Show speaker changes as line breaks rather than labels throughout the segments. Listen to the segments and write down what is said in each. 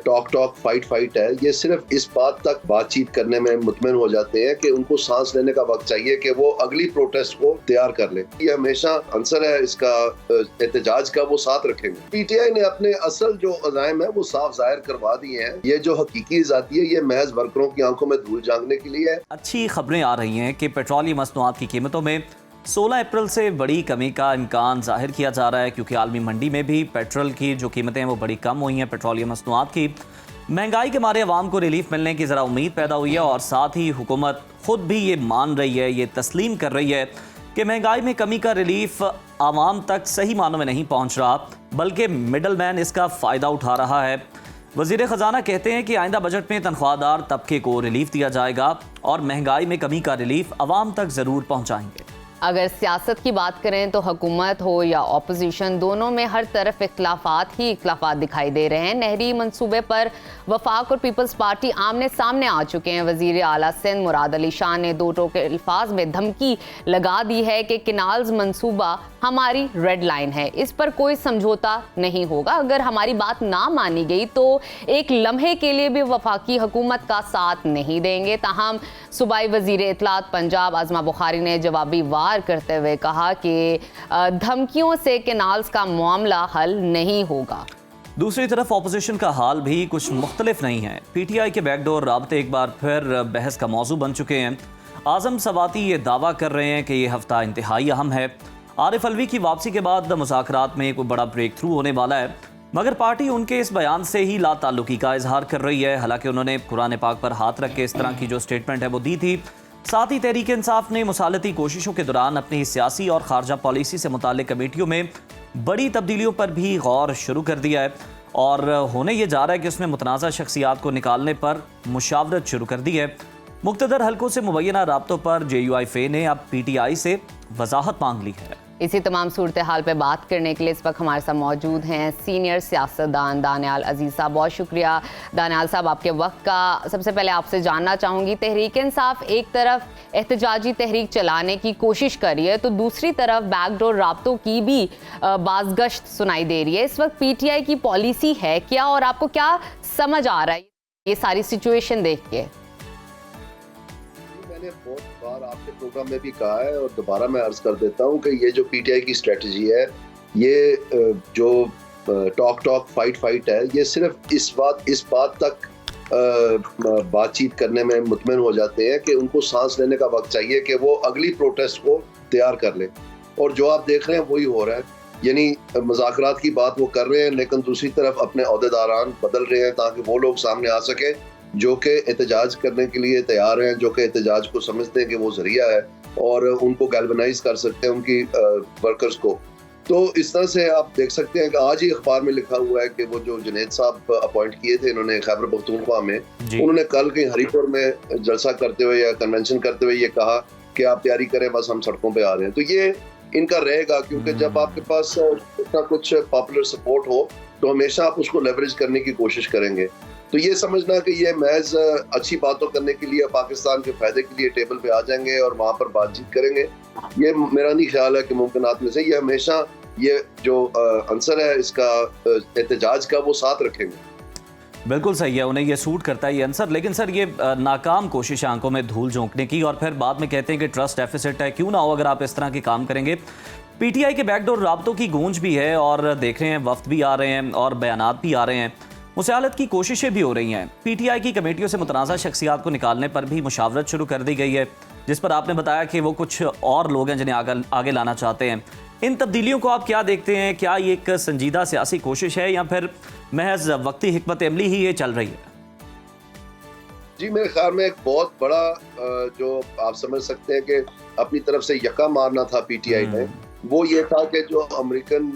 Talk fight ہے، یہ صرف اس بات تک بات چیت کرنے میں مطمئن ہو جاتے ہیں کہ ان کو سانس لینے کا وقت چاہیے کہ وہ اگلی پروٹیسٹ کو تیار کر لیں. یہ ہمیشہ عنصر ہے اس کا احتجاج کا، وہ ساتھ رکھیں گے. پی ٹی آئی نے اپنے اصل جو عزائم ہے وہ صاف ظاہر کروا دیے ہیں. یہ جو حقیقی ذاتی ہے یہ محض ورکروں کی آنکھوں میں دھول جھانکنے کے لیے ہے.
اچھی خبریں آ رہی ہیں کہ پیٹرولیم مصنوعات کی قیمتوں میں 16 اپریل سے بڑی کمی کا امکان ظاہر کیا جا رہا ہے، کیونکہ عالمی منڈی میں بھی پیٹرول کی جو قیمتیں ہیں وہ بڑی کم ہوئی ہیں. پیٹرولیم مصنوعات کی مہنگائی کے مارے عوام کو ریلیف ملنے کی ذرا امید پیدا ہوئی ہے، اور ساتھ ہی حکومت خود بھی یہ مان رہی ہے، یہ تسلیم کر رہی ہے کہ مہنگائی میں کمی کا ریلیف عوام تک صحیح معنوں میں نہیں پہنچ رہا، بلکہ مڈل مین اس کا فائدہ اٹھا رہا ہے. وزیر خزانہ کہتے ہیں کہ آئندہ بجٹ میں تنخواہ دار طبقے کو ریلیف دیا جائے گا اور مہنگائی میں کمی کا ریلیف عوام تک ضرور پہنچائیں گے.
اگر سیاست کی بات کریں تو حکومت ہو یا اپوزیشن، دونوں میں ہر طرف اختلافات دکھائی دے رہے ہیں. نہری منصوبے پر وفاق اور پیپلز پارٹی آمنے سامنے آ چکے ہیں. وزیر اعلیٰ سندھ مراد علی شاہ نے دو ٹوکے الفاظ میں دھمکی لگا دی ہے کہ کینالز منصوبہ ہماری ریڈ لائن ہے، اس پر کوئی سمجھوتا نہیں ہوگا. اگر ہماری بات نہ مانی گئی تو ایک لمحے کے لیے بھی وفاقی حکومت کا ساتھ نہیں دیں گے. تاہم صوبائی وزیر اطلاعات پنجاب عظمہ بخاری نے جوابی وار کرتے ہوئے کہا کہ دھمکیوں سے کینالز کا معاملہ حل نہیں ہوگا.
دوسری طرف اپوزیشن کا حال بھی کچھ مختلف نہیں ہے. پی ٹی آئی کے بیک ڈور رابطے ایک بار پھر بحث کا موضوع بن چکے ہیں. اعظم سواتی یہ دعویٰ کر رہے ہیں کہ یہ ہفتہ انتہائی اہم ہے. عارف علوی کی واپسی کے بعد مذاکرات میں کوئی بڑا بریک تھرو ہونے والا ہے، مگر پارٹی ان کے اس بیان سے ہی لا تعلقی کا اظہار کر رہی ہے. حالانکہ انہوں نے قرآن پاک پر ہاتھ رکھ کے اس طرح کی جو سٹیٹمنٹ ہے وہ دی تھی. ساتھ ہی تحریک انصاف نے مصالحتی کوششوں کے دوران اپنی سیاسی اور خارجہ پالیسی سے متعلق کمیٹیوں میں بڑی تبدیلیوں پر بھی غور شروع کر دیا ہے، اور ہونے یہ جا رہا ہے کہ اس میں متنازع شخصیات کو نکالنے پر مشاورت شروع کر دی ہے. مقتدر حلقوں سے مبینہ رابطوں پر جے یو آئی فے نے اب پی ٹی آئی سے وضاحت مانگ لی ہے.
اسی تمام صورتحال پہ بات کرنے کے لیے اس وقت ہمارے ساتھ موجود ہیں سینئر سیاستدان دانیال عزیز صاحب. بہت شکریہ دانیال صاحب آپ کے وقت کا. سب سے پہلے آپ سے جاننا چاہوں گی، تحریک انصاف ایک طرف احتجاجی تحریک چلانے کی کوشش کر رہی ہے تو دوسری طرف بیک ڈور رابطوں کی بھی بازگشت سنائی دے رہی ہے. اس وقت پی ٹی آئی کی پالیسی ہے کیا، اور آپ کو کیا سمجھ آ رہا ہے یہ ساری سچویشن دیکھ کے؟
میں نے بہت بار آپ کے پروگرام میں بھی کہا ہے اور دوبارہ میں عرض کر دیتا ہوں کہ یہ جو پی ٹی آئی کی اسٹریٹجی ہے، یہ جو ٹاک فائٹ ہے، یہ صرف اس بات تک بات چیت کرنے میں مطمئن ہو جاتے ہیں کہ ان کو سانس لینے کا وقت چاہیے کہ وہ اگلی پروٹیسٹ کو تیار کر لیں. اور جو آپ دیکھ رہے ہیں وہی ہو رہا ہے. یعنی مذاکرات کی بات وہ کر رہے ہیں، لیکن دوسری طرف اپنے عہدیداران بدل رہے ہیں تاکہ وہ لوگ سامنے آ سکیں جو کہ احتجاج کرنے کے لیے تیار ہیں، جو کہ احتجاج کو سمجھتے ہیں کہ وہ ذریعہ ہے اور ان کو گیلونائز کر سکتے ہیں ان کی ورکرز کو. تو اس طرح سے آپ دیکھ سکتے ہیں کہ آج ہی اخبار میں لکھا ہوا ہے کہ وہ جو جنید صاحب اپوائنٹ کیے تھے انہوں نے خیبر پختونخوا میں، انہوں نے کل کہیں ہری پور میں جلسہ کرتے ہوئے یا کنونشن کرتے ہوئے یہ کہا کہ آپ تیاری کریں، بس ہم سڑکوں پہ آ رہے ہیں. تو یہ ان کا رہے گا، کیونکہ جب آپ کے پاس اتنا کچھ پاپولر سپورٹ ہو تو ہمیشہ آپ اس کو لیوریج کرنے کی کوشش کریں گے. تو یہ سمجھنا کہ یہ محض اچھی باتوں کرنے کے لیے پاکستان کے فائدے کے لیے ٹیبل پہ آ جائیں گے اور وہاں پر بات چیت کریں گے، یہ میرا نہیں خیال ہے کہ ممکنات میں سے. یہ ہمیشہ یہ جو عنصر ہے اس کا احتجاج کا وہ ساتھ رکھیں گے.
بالکل صحیح ہے، انہیں یہ سوٹ کرتا ہے یہ عنصر. لیکن سر یہ ناکام کوشش ہے آنکھوں میں دھول جھونکنے کی، اور پھر بعد میں کہتے ہیں کہ ٹرسٹ ڈیفیسٹ ہے. کیوں نہ ہو اگر آپ اس طرح کے کام کریں گے. پی ٹی آئی کے بیک ڈور رابطوں کی گونج بھی ہے، اور دیکھ رہے ہیں وفد بھی آ رہے ہیں اور بیانات بھی آ رہے ہیں، مسالت کی کوششیں بھی ہو رہی ہیں. پی ٹی آئی کی کمیٹیوں سے متنازع شخصیات کو نکالنے پر بھی مشاورت شروع کر دی گئی ہے، جس پر آپ نے بتایا کہ وہ کچھ اور لوگ ہیں جنہیں آگے لانا چاہتے ہیں. ان تبدیلیوں کو آپ کیا دیکھتے ہیں؟ کیا یہ ایک سنجیدہ سیاسی کوشش ہے یا پھر محض وقتی حکمت عملی ہی یہ چل رہی ہے؟
جی میرے خیال میں ایک بہت بڑا جو آپ سمجھ سکتے ہیں کہ اپنی طرف سے یکا مارنا تھا پی ٹی آئی نے، وہ یہ تھا کہ جو امریکن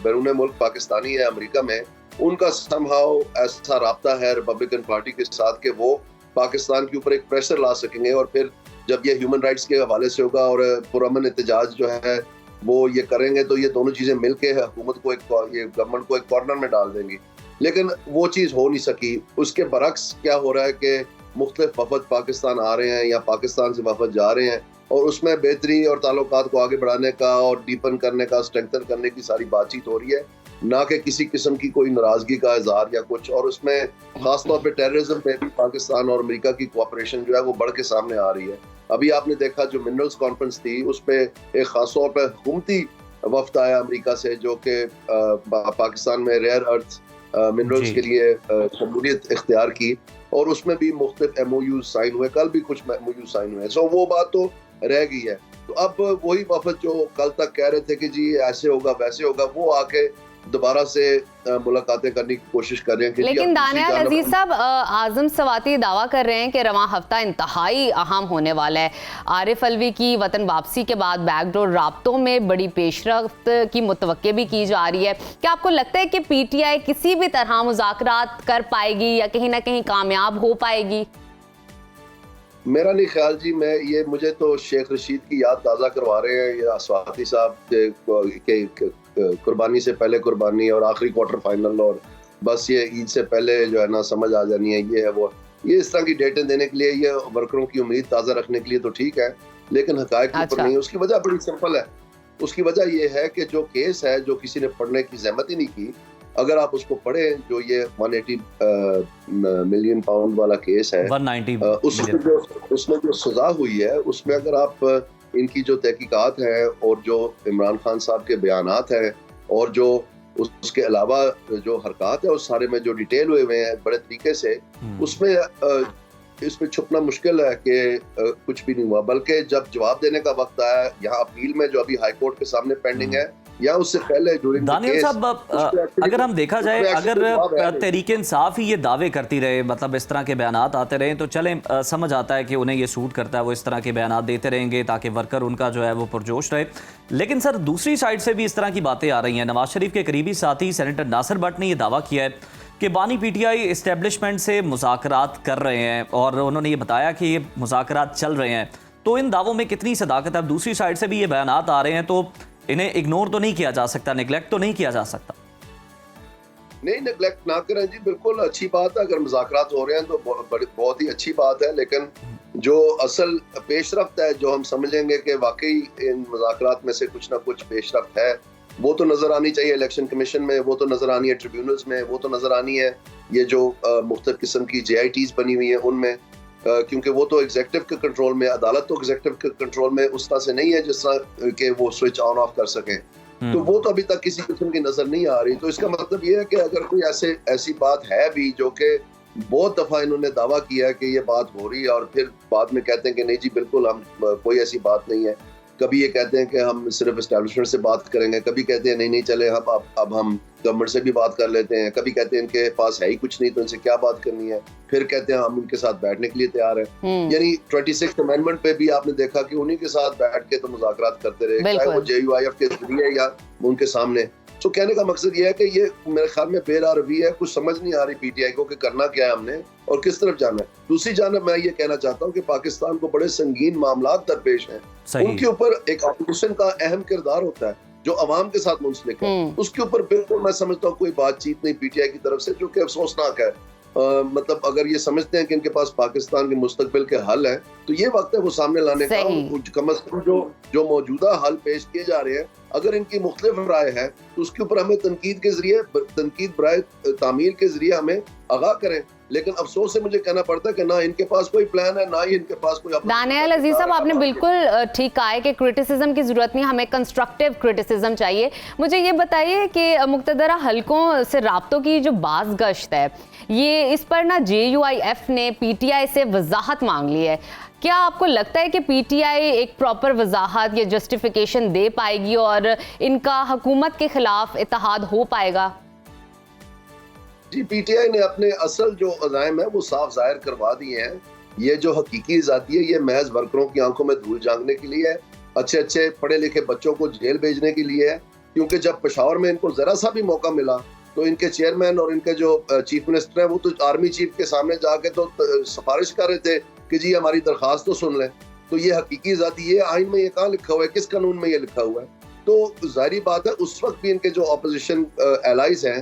بیرون ملک پاکستانی ہے امریکہ میں، ان کا سم ہاؤ ایسا رابطہ ہے ریپبلکن پارٹی کے ساتھ کہ وہ پاکستان کے اوپر ایک پریشر لا سکیں گے، اور پھر جب یہ ہیومن رائٹس کے حوالے سے ہوگا اور پرامن احتجاج جو ہے وہ یہ کریں گے تو یہ دونوں چیزیں مل کے حکومت کو یہ گورنمنٹ کو ایک کارنر میں ڈال دیں گی. لیکن وہ چیز ہو نہیں سکی. اس کے برعکس کیا ہو رہا ہے کہ مختلف وفد پاکستان آ رہے ہیں یا پاکستان سے وفد جا رہے ہیں، اور اس میں بہتری اور تعلقات کو آگے بڑھانے کا اور ڈیپن کرنے کا، اسٹرینتھن کرنے کی ساری بات چیت ہو رہی ہے. نہ کہ کسی قسم کی کوئی ناراضگی کا اظہار یا کچھ. اور اس میں خاص طور پہ ٹیررزم پہ بھی پاکستان اور امریکہ کی کوآپریشن جو ہے وہ بڑھ کے سامنے آ رہی ہے. ابھی آپ نے دیکھا جو منرلز کانفرنس تھی اس پہ ایک خاص طور پہ حکومتی وفد آیا امریکہ سے جو کہ پاکستان میں ریئر ارتھ منرلز کے لیے شمولیت اختیار کی, اور اس میں بھی مختلف ایم او یوز سائن ہوئے, کل بھی کچھ ایم او یوز سائن ہوئے. سو وہ بات تو رہ گئی ہے. تو اب وہی وفد جو کل تک کہہ رہے تھے کہ جی ایسے ہوگا ویسے ہوگا, وہ آ کے دوبارہ سے ملاقاتیں کرنے کی کوشش کر رہے ہیں.
لیکن دانیال عزیز صاحب, اعظم سواتی دعویٰ کر رہے ہیں کہ رواں ہفتہ انتہائی اہم ہونے والا ہے. عارف علوی کی وطن واپسی کے بعد بیک ڈور رابطوں میں بڑی پیش رفت کی متوقع بھی کی جا رہی ہے. کیا آپ کو لگتا ہے کہ پی ٹی آئی کسی بھی طرح مذاکرات کر پائے گی یا کہیں نہ کہیں کامیاب ہو پائے گی؟
میرا نہیں خیال جی. مجھے تو شیخ رشید کی یاد تازہ کروا رہے ہیں یا سواتی صاحب کے قربانی سے پہلے قربانی اور آخری کوارٹر فائنل, اور بس یہ عید سے پہلے جو ہے نا سمجھ آ جانی ہے, یہ ہے وہ. یہ اس طرح کی ڈیٹیں دینے کے لیے, یہ ورکروں کی امید تازہ رکھنے کے لیے تو ٹھیک ہے, لیکن حقائق کے اوپر نہیں. اس کی وجہ بڑی سمپل ہے. اس کی وجہ یہ ہے کہ جو کیس ہے جو کسی نے پڑھنے کی زحمت ہی نہیں کی, اگر آپ اس کو پڑھیں جو یہ 180 ملین پاؤنڈ والا کیس ہے, اس میں جو سزا ہوئی ہے اس میں اگر آپ ان کی جو تحقیقات ہیں اور جو عمران خان صاحب کے بیانات ہیں اور جو اس کے علاوہ جو حرکات ہیں اس سارے میں جو ڈیٹیل ہوئے ہوئے ہیں بڑے طریقے سے, اس میں چھپنا مشکل ہے کہ کچھ بھی نہیں ہوا. بلکہ جب جواب دینے کا وقت آیا یہاں اپیل میں جو ابھی ہائی کورٹ کے سامنے پینڈنگ ہے یا اس سے پہلے
دانیال صاحب, اگر ہم دیکھا جائے اگر تحریک انصاف ہی یہ دعوے کرتی رہے, مطلب اس طرح کے بیانات آتے رہے, تو چلیں سمجھ آتا ہے کہ انہیں یہ سوٹ کرتا ہے, وہ اس طرح کے بیانات دیتے رہیں گے تاکہ ورکر ان کا جو ہے وہ پرجوش رہے. لیکن سر دوسری سائڈ سے بھی اس طرح کی باتیں آ رہی ہیں. نواز شریف کے قریبی ساتھی سینیٹر ناصر بٹ نے یہ دعویٰ کیا ہے کہ بانی پی ٹی آئی اسٹیبلشمنٹ سے مذاکرات کر رہے ہیں, اور انہوں نے یہ بتایا کہ یہ مذاکرات چل رہے ہیں. تو ان دعووں میں کتنی صداقت ہے؟ دوسری سائڈ سے بھی یہ بیانات آ رہے ہیں تو انہیں اگنور تو نہیں کیا جا سکتا, نیگلیکٹ تو نہیں کیا جا سکتا.
نہیں, نیگلیکٹ نہ کریں جی, بالکل اچھی بات ہے. اگر مذاکرات ہو رہے ہیں تو بہت ہی اچھی بات ہے, لیکن جو اصل پیش رفت ہے جو ہم سمجھیں گے کہ واقعی ان مذاکرات میں سے کچھ نہ کچھ پیش رفت ہے, وہ تو نظر آنی چاہیے الیکشن کمیشن میں, وہ تو نظر آنی ہے ٹریبیونلز میں, وہ تو نظر آنی ہے یہ جو مختلف قسم کی جے آئی ٹیز بنی ہوئی ہیں ان میں, کیونکہ وہ تو ایگزیکٹو کے کنٹرول میں, عدالت تو ایگزیکٹو کے کنٹرول میں اس طرح سے نہیں ہے جس طرح کہ وہ سوئچ آن آف کر سکیں. تو وہ تو ابھی تک کسی قسم کی نظر نہیں آ رہی. تو اس کا مطلب یہ ہے کہ اگر کوئی ایسی بات ہے بھی جو کہ بہت دفعہ انہوں نے دعویٰ کیا ہے کہ یہ بات ہو رہی ہے, اور پھر بعد میں کہتے ہیں کہ نہیں جی بالکل ہم کوئی ایسی بات نہیں ہے. کبھی یہ کہتے ہیں کہ ہم صرف اسٹیبلشمنٹ سے بات کریں گے, کبھی کہتے ہیں نہیں چلے اب ہم گورنمنٹ سے بھی بات کر لیتے ہیں, کبھی کہتے ہیں ان کے پاس ہے ہی کچھ نہیں تو ان سے کیا بات کرنی ہے, پھر کہتے ہیں ہم ان کے ساتھ بیٹھنے کے لیے تیار ہیں. یعنی 26 امینڈمنٹ پہ بھی آپ نے دیکھا کہ انہی کے ساتھ بیٹھ کے تو مذاکرات کرتے رہے, چاہے وہ جے یو آئی ایف کے ذریعے یا ان کے سامنے. تو کہنے کا مقصد یہ ہے کہ یہ میرے خیال میں بے روی ہے, کچھ سمجھ نہیں آ رہی پی ٹی آئی کو کہ کرنا کیا ہے ہم نے اور کس طرف جانا ہے. دوسری جانب میں یہ کہنا چاہتا ہوں کہ پاکستان کو بڑے سنگین معاملات درپیش ہیں, ان کے اوپر ایک اپوزیشن کا اہم کردار ہوتا ہے جو عوام کے ساتھ منسلک ہے. اس کے اوپر بالکل میں سمجھتا ہوں کوئی بات چیت نہیں پی ٹی آئی کی طرف سے, جو کہ افسوسناک ہے. مطلب اگر یہ سمجھتے ہیں کہ ان کے پاس پاکستان کے مستقبل کے حل ہیں تو یہ وقت ہے وہ سامنے لانے کا. کم از کم جو موجودہ حل پیش کیے جا رہے ہیں اگر ان کی مختلف رائے ہے تو اس کے اوپر ہمیں تنقید برائے تعمیل کے ذریعے ہمیں آگاہ کریں. لیکن افسوس سے مجھے کہنا پڑتا ہے کہ نہ ان کے پاس کوئی پلان ہے, نہ ہی ان کے پاس کوئی.
دانیال عزیز صاحب, آپ نے بالکل ٹھیک کہا ہے کہ کرٹیسزم کی ضرورت نہیں, ہمیں کنسٹرکٹیو کرٹیسزم چاہیے. مجھے یہ بتائیے کہ مقتدرہ حلقوں سے رابطوں کی جو باز گشت ہے, یہ اس پر نا جے یو آئی ایف نے پی ٹی آئی سے وضاحت مانگ لی ہے. کیا آپ کو لگتا ہے کہ پی ٹی آئی ایک پراپر وضاحت یا جسٹیفیکیشن دے پائے گی اور ان کا حکومت کے خلاف اتحاد ہو پائے گا؟
جی, پی ٹی آئی نے اپنے اصل جو عزائم ہیں وہ صاف ظاہر کروا دیے ہیں. یہ جو حقیقی ذاتی ہے یہ محض ورکروں کی آنکھوں میں دھول جھانکنے کے لیے ہے, اچھے پڑھے لکھے بچوں کو جیل بھیجنے کے لیے ہے. کیونکہ جب پشاور میں ان کو ذرا سا بھی موقع ملا تو ان کے چیئرمین اور ان کے جو چیف منسٹر ہیں وہ تو آرمی چیف کے سامنے جا کے تو سفارش کر رہے تھے کہ جی ہماری درخواست تو سن لیں. تو یہ حقیقی ذاتی یہ آئین میں یہ کہاں لکھا ہوا ہے, کس قانون میں یہ لکھا ہوا ہے؟ تو ظاہری بات ہے اس وقت بھی ان کے جو اپوزیشن الائز ہیں